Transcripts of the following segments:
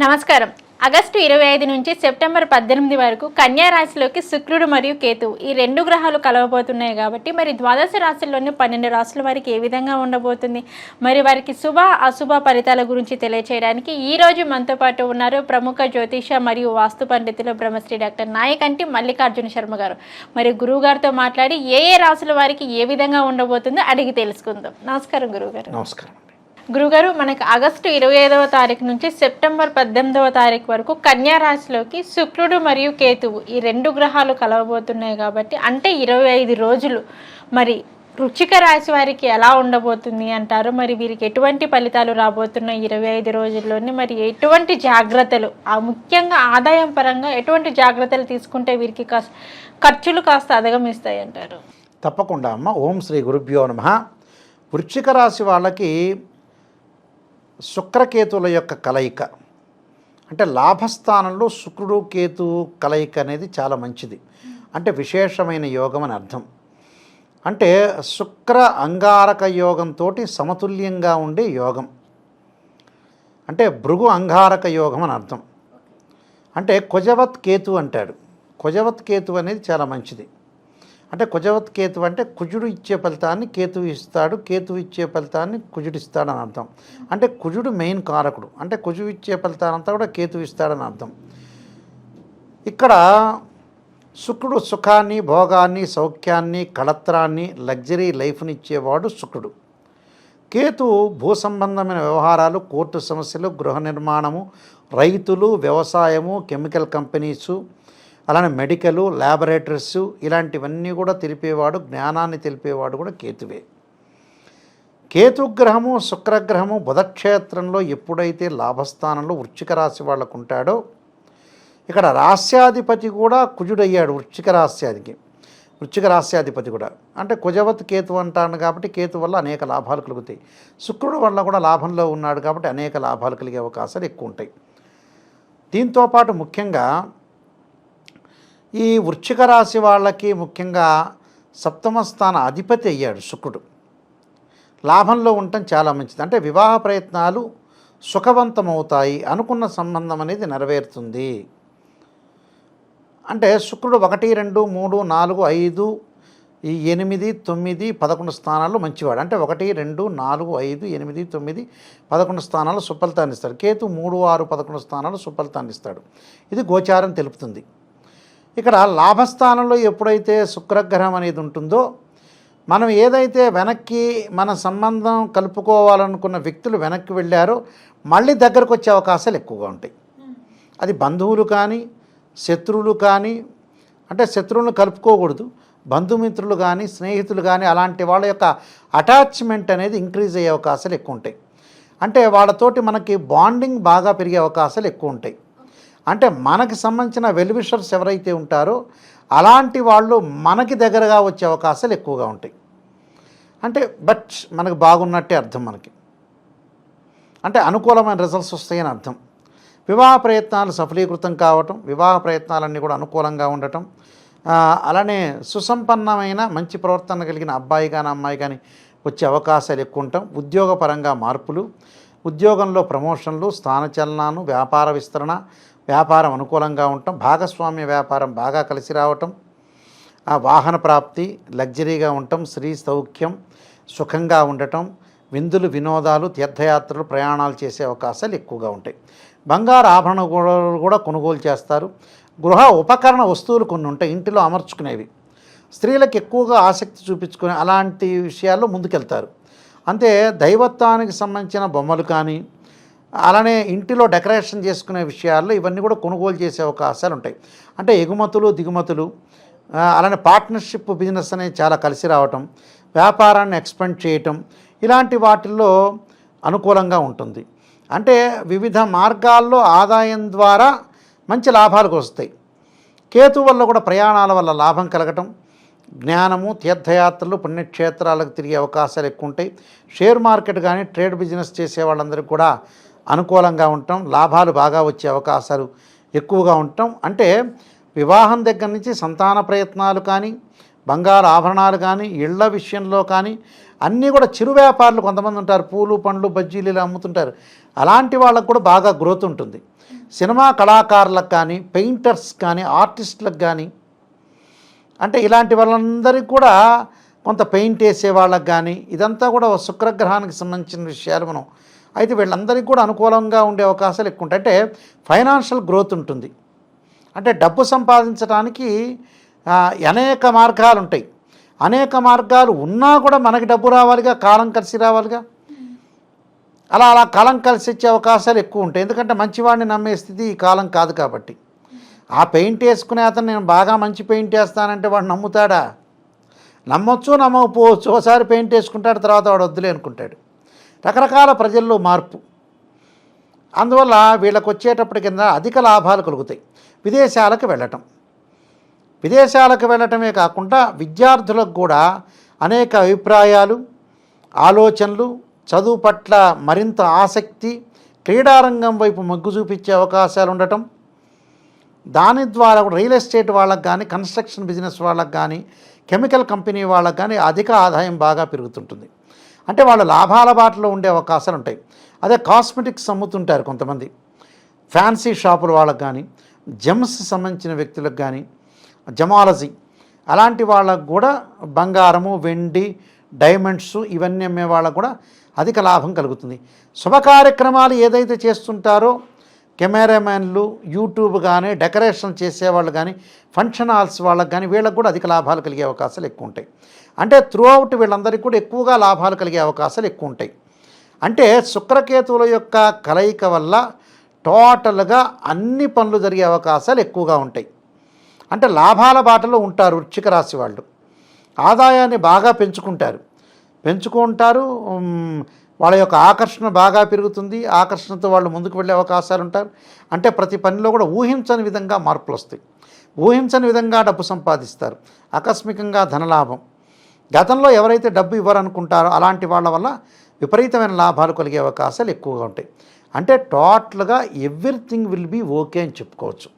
నమస్కారం. ఆగస్టు 25 నుంచి సెప్టెంబర్ 18 వరకు కన్యా రాశిలోకి శుక్రుడు మరియు కేతువు ఈ రెండు గ్రహాలు కలవబోతున్నాయి కాబట్టి మరి ద్వాదశ రాశుల్లోని 12 రాశుల వారికి ఏ విధంగా ఉండబోతుంది, మరి వారికి శుభ అశుభ ఫలితాల గురించి తెలియచేయడానికి ఈ రోజు మనతో పాటు ఉన్నారు ప్రముఖ జ్యోతిష మరియు వాస్తు పండితులు బ్రహ్మశ్రీ డాక్టర్ నాయకంటి మల్లికార్జున శర్మ గారు. మరి గురువు గారితో మాట్లాడి ఏ రాశుల వారికి ఏ విధంగా ఉండబోతుందో అడిగి తెలుసుకుందాం. నమస్కారం గురువుగారు. నమస్కారం. గురుగారు, మనకు ఆగస్టు 25వ తారీఖు నుంచి సెప్టెంబర్ 18వ తారీఖు వరకు కన్యా రాశిలోకి శుక్రుడు మరియు కేతువు ఈ రెండు గ్రహాలు కలవబోతున్నాయి కాబట్టి అంటే 25 రోజులు మరి వృశ్చిక రాశి వారికి ఎలా ఉండబోతుంది అంటారు? మరి వీరికి ఎటువంటి ఫలితాలు రాబోతున్నాయి 25 రోజుల్లోనే? మరి ఎటువంటి జాగ్రత్తలు, ముఖ్యంగా ఆదాయం పరంగా ఎటువంటి జాగ్రత్తలు తీసుకుంటే వీరికి ఖర్చులు కాస్త అధిగమిస్తాయి అంటారు? తప్పకుండా అమ్మ. ఓం శ్రీ గురుభ్యో నమః. వృశ్చిక రాశి వాళ్ళకి శుక్రకేతువుల యొక్క కలయిక అంటే లాభస్థానంలో శుక్రుడు కేతువు కలయిక అనేది చాలా మంచిది. అంటే విశేషమైన యోగం అని అర్థం. అంటే శుక్ర అంగారక యోగంతో సమతుల్యంగా ఉండే యోగం అంటే భృగు అంగారక యోగం అని అర్థం. అంటే కుజవత్ కేతు అంటాడు. కుజవత్ కేతు అనేది చాలా మంచిది. అంటే కుజవత్ కేతు అంటే కుజుడు ఇచ్చే ఫలితాన్ని కేతువు ఇస్తాడు, కేతువు ఇచ్చే ఫలితాన్ని కుజుడు ఇస్తాడని అర్థం. అంటే కుజుడు మెయిన్ కారకుడు. అంటే కుజుడు ఇచ్చే ఫలితానంతా కూడా కేతువు ఇస్తాడని అర్థం. ఇక్కడ శుక్రుడు సుఖాన్ని, భోగాన్ని, సౌఖ్యాన్ని, కళత్రాన్ని, లగ్జరీ లైఫ్ని ఇచ్చేవాడు శుక్రుడు. కేతువు భూ సంబంధమైన వ్యవహారాలు, కోర్టు సమస్యలు, గృహ నిర్మాణము, రైతులు, వ్యవసాయము, కెమికల్ కంపెనీసు, అలానే మెడికలు, ల్యాబొరేటరీస్ ఇలాంటివన్నీ కూడా తెలిపేవాడు, జ్ఞానాన్ని తెలిపేవాడు కూడా కేతువే. కేతుగ్రహము శుక్రగ్రహము బుధక్షేత్రంలో ఎప్పుడైతే లాభస్థానంలో వృశ్చిక రాశి వాళ్ళకు ఉంటాడో ఇక్కడ రాస్యాధిపతి కూడా కుజుడయ్యాడు. వృశ్చిక రాస్యాధిపతి కూడా అంటే కుజవత్ కేతు అంటాను కాబట్టి కేతు వల్ల అనేక లాభాలు కలుగుతాయి. శుక్రుడు వల్ల కూడా లాభంలో ఉన్నాడు కాబట్టి అనేక లాభాలు కలిగే అవకాశాలు ఎక్కువ ఉంటాయి. దీంతోపాటు ముఖ్యంగా ఈ వృశ్చిక రాశి వాళ్ళకి ముఖ్యంగా సప్తమ స్థాన అధిపతి అయ్యాడు శుక్రుడు. లాభంలో ఉండటం చాలా మంచిది. అంటే వివాహ ప్రయత్నాలు సుఖవంతమవుతాయి, అనుకున్న సంబంధం అనేది నెరవేరుతుంది. అంటే శుక్రుడు 1, 2, 3, 4, 5, 8, 9, 11 స్థానాల్లో మంచివాడు. అంటే 1, 2, 4, 5, 8, 9, 11 స్థానాలు సుఫలితాన్ని ఇస్తాడు. కేతు 3, 6, 11 స్థానాలు సుఫలితాన్ని ఇస్తాడు. ఇది గోచారం తెలుపుతుంది. ఇక్కడ లాభస్థానంలో ఎప్పుడైతే శుక్రగ్రహం అనేది ఉంటుందో మనం ఏదైతే వెనక్కి మన సంబంధం కలుపుకోవాలనుకున్న వ్యక్తులు వెనక్కి వెళ్ళారో మళ్ళీ దగ్గరకు వచ్చే అవకాశాలు ఎక్కువగా ఉంటాయి. అది బంధువులు కానీ శత్రువులు కానీ, అంటే శత్రువులను కలుపుకోకూడదు, బంధుమిత్రులు కానీ స్నేహితులు కానీ అలాంటి వాళ్ళ యొక్క అటాచ్మెంట్ అనేది ఇంక్రీజ్ అయ్యే అవకాశాలు ఎక్కువ ఉంటాయి. అంటే వాళ్ళతోటి మనకి బాండింగ్ బాగా పెరిగే అవకాశాలు ఎక్కువ ఉంటాయి. అంటే మనకి సంబంధించిన వెల్విషర్స్ ఎవరైతే ఉంటారో అలాంటి వాళ్ళు మనకి దగ్గరగా వచ్చే అవకాశాలు ఎక్కువగా ఉంటాయి. అంటే బట్ మనకు బాగున్నట్టే అర్థం. మనకి అంటే అనుకూలమైన రిజల్ట్స్ వస్తాయని అర్థం. వివాహ ప్రయత్నాలు సఫలీకృతం కావటం, వివాహ ప్రయత్నాలన్నీ కూడా అనుకూలంగా ఉండటం, అలానే సుసంపన్నమైన మంచి ప్రవర్తన కలిగిన అబ్బాయి కానీ అమ్మాయి కానీ వచ్చే అవకాశాలు ఎక్కువ ఉంటాం. ఉద్యోగపరంగా మార్పులు, ఉద్యోగంలో ప్రమోషన్లు, స్థానచలనాలు, వ్యాపార విస్తరణ, వ్యాపారం అనుకూలంగా ఉండటం, భాగస్వామ్య వ్యాపారం బాగా కలిసి రావటం, వాహన ప్రాప్తి, లగ్జరీగా ఉండటం, స్త్రీ సౌఖ్యం, సుఖంగా ఉండటం, విందులు, వినోదాలు, తీర్థయాత్రలు, ప్రయాణాలు చేసే అవకాశాలు ఎక్కువగా ఉంటాయి. బంగారు ఆభరణాలు కూడా కొనుగోలు చేస్తారు. గృహ ఉపకరణ వస్తువులు కొన్ని ఉంటాయి ఇంటిలో అమర్చుకునేవి. స్త్రీలకు ఎక్కువగా ఆసక్తి చూపించుకునే అలాంటి విషయాల్లో ముందుకెళ్తారు. అంతే దైవత్వానికి సంబంధించిన బొమ్మలు కానీ అలానే ఇంటిలో డెకరేషన్ చేసుకునే విషయాల్లో ఇవన్నీ కూడా కొనుగోలు చేసే అవకాశాలు ఉంటాయి. అంటే ఎగుమతులు దిగుమతులు, అలానే పార్ట్నర్షిప్ బిజినెస్ అనేది చాలా కలిసి రావటం, వ్యాపారాన్ని ఎక్స్పెండ్ చేయటం, ఇలాంటి వాటిల్లో అనుకూలంగా ఉంటుంది. అంటే వివిధ మార్గాల్లో ఆదాయం ద్వారా మంచి లాభాలకు వస్తాయి. కేతు వల్ల కూడా ప్రయాణాల వల్ల లాభం కలగటం, జ్ఞానము, తీర్థయాత్రలు, పుణ్యక్షేత్రాలకు తిరిగే అవకాశాలు ఎక్కువ ఉంటాయి. షేర్ మార్కెట్ కానీ ట్రేడ్ బిజినెస్ చేసే వాళ్ళందరికీ కూడా అనుకూలంగా ఉండటం, లాభాలు బాగా వచ్చే అవకాశాలు ఎక్కువగా ఉండటం. అంటే వివాహం దగ్గర నుంచి సంతాన ప్రయత్నాలు కానీ, బంగారు ఆభరణాలు కానీ ఇళ్ల విషయంలో కానీ అన్నీ కూడా చిరు వ్యాపారులు కొంతమంది ఉంటారు, పూలు పండ్లు బజ్జీలు ఇలా అమ్ముతుంటారు, అలాంటి వాళ్ళకు కూడా బాగా గ్రోత్ ఉంటుంది. సినిమా కళాకారులకు కానీ పెయింటర్స్ కానీ ఆర్టిస్టులకు కానీ అంటే ఇలాంటి వాళ్ళందరికీ కూడా కొంత పెయింట్ వేసే వాళ్ళకి కానీ ఇదంతా కూడా శుక్రగ్రహానికి సంబంధించిన విషయాలు మనం అయితే వీళ్ళందరికీ కూడా అనుకూలంగా ఉండే అవకాశాలు ఎక్కువ ఉంటాయి. అంటే ఫైనాన్షియల్ గ్రోత్ ఉంటుంది. అంటే డబ్బు సంపాదించడానికి అనేక మార్గాలు ఉంటాయి. అనేక మార్గాలు ఉన్నా కూడా మనకి డబ్బు రావాలిగా, కాలం కలిసి రావాలిగా. అలా కాలం కలిసి వచ్చే అవకాశాలు ఎక్కువ ఉంటాయి. ఎందుకంటే మంచివాడిని నమ్మే స్థితి ఈ కాలం కాదు కాబట్టి. ఆ పెయింట్ వేసుకునే అతను నేను బాగా మంచి పెయింట్ వేస్తానంటే వాడు నమ్ముతాడా? నమ్మొచ్చు నమ్మకపోవచ్చు. ఒకసారి పెయింట్ వేసుకుంటాడు, తర్వాత వాడు వద్దులే అనుకుంటాడు. రకరకాల ప్రజల్లో మార్పు. అందువల్ల వీళ్ళకి వచ్చేటప్పటి కింద అధిక లాభాలు కలుగుతాయి. విదేశాలకు వెళ్ళటమే కాకుండా విద్యార్థులకు కూడా అనేక అభిప్రాయాలు, ఆలోచనలు, చదువు పట్ల మరింత ఆసక్తి, క్రీడారంగం వైపు మొగ్గు చూపించే అవకాశాలు ఉండటం, దాని ద్వారా కూడా రియల్ ఎస్టేట్ వాళ్ళకు కానీ, కన్స్ట్రక్షన్ బిజినెస్ వాళ్ళకు కానీ, కెమికల్ కంపెనీ వాళ్ళకు కానీ అధిక ఆదాయం బాగా పెరుగుతుంటుంది. అంటే వాళ్ళు లాభాల బాటలో ఉండే అవకాశాలు ఉంటాయి. అదే కాస్మెటిక్స్ అమ్ముతుంటారు కొంతమంది, ఫ్యాన్సీ షాపుల వాళ్ళకు కానీ, జెమ్స్ సంబంధించిన వ్యక్తులకు కానీ, జమాలజీ అలాంటి వాళ్ళకు కూడా బంగారము, వెండి, డైమండ్స్ ఇవన్నీ అమ్మే వాళ్ళకు కూడా అధిక లాభం కలుగుతుంది. శుభ కార్యక్రమాలు ఏదైతే చేస్తుంటారో కెమెరామెన్లు, యూట్యూబ్ కానీ, డెకరేషన్ చేసేవాళ్ళు కానీ, ఫంక్షన్ హాల్స్ వాళ్ళకి కానీ వీళ్ళకి కూడా అధిక లాభాలు కలిగే అవకాశాలు ఎక్కువ ఉంటాయి. అంటే త్రూ అవుట్ వీళ్ళందరికీ కూడా ఎక్కువగా లాభాలు కలిగే అవకాశాలు ఎక్కువ ఉంటాయి. అంటే శుక్రకేతువుల యొక్క కలయిక వల్ల టోటల్గా అన్ని పనులు జరిగే అవకాశాలు ఎక్కువగా ఉంటాయి. అంటే లాభాల బాటలో ఉంటారు వృశ్చిక రాశి వాళ్ళు. ఆదాయాన్ని బాగా పెంచుకుంటారు. వాళ్ళ యొక్క ఆకర్షణ బాగా పెరుగుతుంది. ఆకర్షణతో వాళ్ళు ముందుకు వెళ్ళే అవకాశాలు ఉంటారు. అంటే ప్రతి పనిలో కూడా ఊహించని విధంగా మార్పులు వస్తాయి. ఊహించని విధంగా డబ్బు సంపాదిస్తారు. ఆకస్మికంగా ధనలాభం. గతంలో ఎవరైతే డబ్బు ఇవ్వరనుకుంటారో అలాంటి వాళ్ళ వల్ల విపరీతమైన లాభాలు కలిగే అవకాశాలు ఎక్కువగా ఉంటాయి. అంటే టోటల్గా ఎవ్రీథింగ్ విల్ బీ ఓకే అని చెప్పుకోవచ్చు.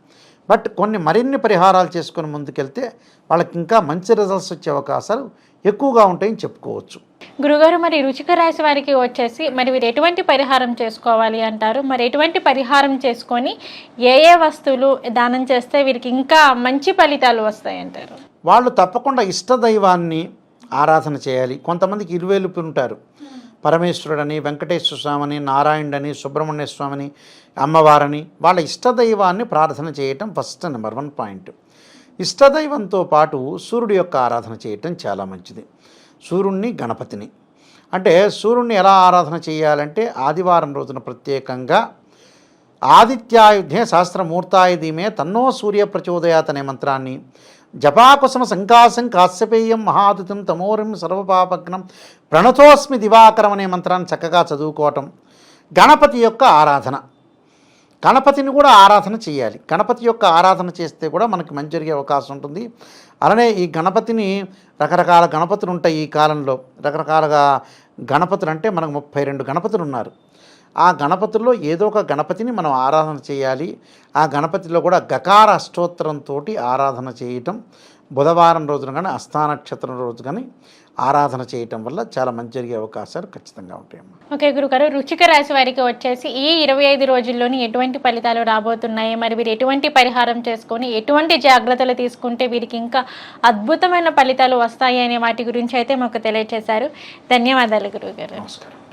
బట్ మరిన్ని పరిహారాలు చేసుకొని ముందుకెళ్తే వాళ్ళకి ఇంకా మంచి రిజల్ట్స్ వచ్చే అవకాశాలు ఎక్కువగా ఉంటాయని చెప్పుకోవచ్చు. గురుగారు, మరి వృశ్చిక రాశి వారికి వచ్చేసి మరి వీరు ఎటువంటి పరిహారం చేసుకోవాలి అంటారు? మరి ఎటువంటి పరిహారం చేసుకొని ఏ వస్తువులు దానం చేస్తే వీరికి ఇంకా మంచి ఫలితాలు వస్తాయంటారు? వాళ్ళు తప్పకుండా ఇష్టదైవాన్ని ఆరాధన చేయాలి. కొంతమందికి ఇరువేలుపు ఉంటారు. పరమేశ్వరుడని, వెంకటేశ్వర స్వామిని, నారాయణుడని, సుబ్రహ్మణ్య స్వామిని, అమ్మవారని వాళ్ళ ఇష్టదైవాన్ని ప్రార్థన చేయటం ఫస్ట్ నెంబర్ 1 పాయింట్. ఇష్టదైవంతో పాటు సూర్యుడి యొక్క ఆరాధన చేయటం చాలా మంచిది. సూర్యుడిని, గణపతిని. అంటే సూర్యుడిని ఎలా ఆరాధన చేయాలంటే ఆదివారం రోజున ప్రత్యేకంగా ఆదిత్యాయుధే సహస్రమూర్తాయ ధీమే తన్నో సూర్య ప్రచోదయాత్ అనే మంత్రాన్ని, జపాకుసుమ సంకాసం కాశ్యపేయం మహాదుతం తమోరిం సర్వపాపగ్నం ప్రణతోస్మి దివాకరం అనే మంత్రాన్ని చక్కగా చదువుకోవటం. గణపతి యొక్క ఆరాధన, గణపతిని కూడా ఆరాధన చేయాలి. గణపతి యొక్క ఆరాధన చేస్తే కూడా మనకి మంచి జరిగే అవకాశం ఉంటుంది. అలానే ఈ గణపతిని రకరకాల గణపతులు ఉంటాయి. ఈ కాలంలో రకరకాలుగా గణపతులు అంటే మనకు 32 గణపతులు ఉన్నారు. ఆ గణపతుల్లో ఏదో ఒక గణపతిని మనం ఆరాధన చేయాలి. ఆ గణపతిలో కూడా గకార అష్టోత్తరంతో ఆరాధన చేయటం, బుధవారం రోజున కానీ అస్థానక్షత్రం రోజు కానీ ఆరాధన చేయటం వల్ల చాలా మంచి జరిగే అవకాశాలు ఖచ్చితంగా ఉంటాయమ్మా. ఓకే గురుగారు, వృశ్చిక రాశి వారికి వచ్చేసి ఈ 25 రోజుల్లోని ఎటువంటి ఫలితాలు రాబోతున్నాయి? మరి వీరు ఎటువంటి పరిహారం చేసుకొని ఎటువంటి జాగ్రత్తలు తీసుకుంటే వీరికి ఇంకా అద్భుతమైన ఫలితాలు వస్తాయి అనే వాటి గురించి అయితే మాకు తెలియజేశారు. ధన్యవాదాలు గురుగారు. నమస్కారం.